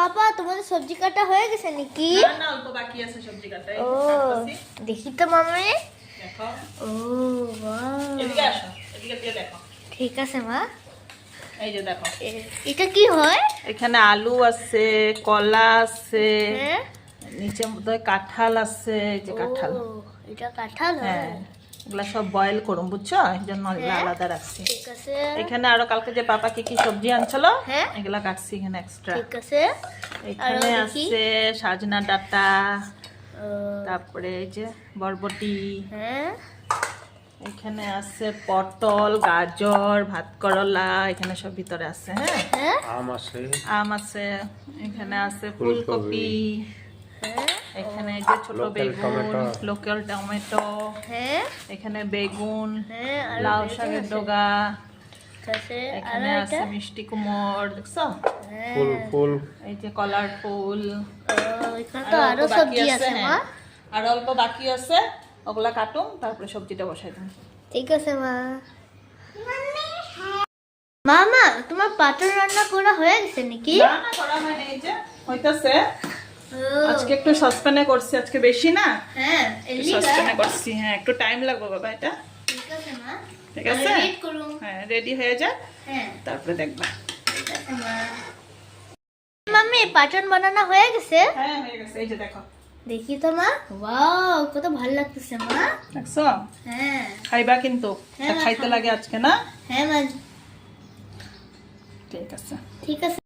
পাপা তোমাদের সবজি কাটা হয়ে গেছে নাকি? না না, অল্প বাকি আছে সবজি কাটা। এই ও কাটতেছি, দেখি তো মামা। দেখো। ও বাহ, এদিকে আসো, এদিকে দিয়ে দেখো। ঠিক আছে মা। এই যে দেখো, এটা কি হয়? এখানে আলু আছে, কলা আছে, হ্যাঁ, নিচে বোধহয় কাঁঠাল আছে। এই যে কাঁঠাল। ও, এটা কাঁঠাল হ্যাঁ, হয়। এগুলা সব বয়েল করুম, বুঝছো? এই জন্য এগুলা হ্যাঁ। আলাদা রাখছি। ঠিক আছে, এখানে আরো কালকে যে পাপা কি কি সবজি আনছিল, হ্যাঁ। এগুলা কাটছি এখানে এক্সট্রা। ঠিক আছে। এখানে আরো দেখি। আছে সাজনা ডাঁটা, ও, তারপরে এই যে বরবটি, হ্যাঁ, এখানে আছে পটল, গাজর, ভাত করলা, এখানে সব ভিতরে আছে। হ্যাঁ, হ্যাঁ, আম আছে, এখানে আছে ফুলকপি, হ্যাঁ, এখানে এই যে ছোট বেগুন, লোকাল টমেটো, হ্যাঁ, এখানে বেগুন, হ্যাঁ, আরো লাউ বেগুন শাকের আছে। ডগা, ঠিক আছে, এখানে আরো আছে এটা? মিষ্টি কুমড়, দেখছো? হ্যাঁ। এই যে কলার ফুল। ও, এখানে তো আরো সবজি আছে মা। হ্যাঁ, আর অল্প বাকি আছে, ওগুলা কাটুম, তারপরে সবজিটা বসাই দিন। ঠিক আছে মা। মামা তোমার পাটল রান্না করা হয়ে গেছে নাকি? না না, করা হয়নি, এই যে হইতাছে। ও, আজকে একটু সসপ্যানে করছি, আজকে বেশি না, হ্যাঁ, একটু এলিগা। সসপ্যানে করছি। হ্যাঁ, একটু টাইম লাগবে বাবা এটা। ঠিক আছে মা। ঠিক আছে, ওয়েট করুন। হ্যাঁ, রেডি হয়ে যাক, হ্যাঁ, তারপরে দেখবা। ঠিক আছে মা। মাম্মি পাটল বানানো হয়ে গেছে? হ্যাঁ, হয়ে গেছে, এই যে দেখো। দেখি তো মা। ওয়াও, কত ভালো লাগতেছে মা। দেখছো? হ্যাঁ, খাইবা কিন্তু, হ্যাঁ, খাইতে খাবো। লাগে আজকে না? হ্যাঁ মা। ঠিক আছে। ঠিক আছে।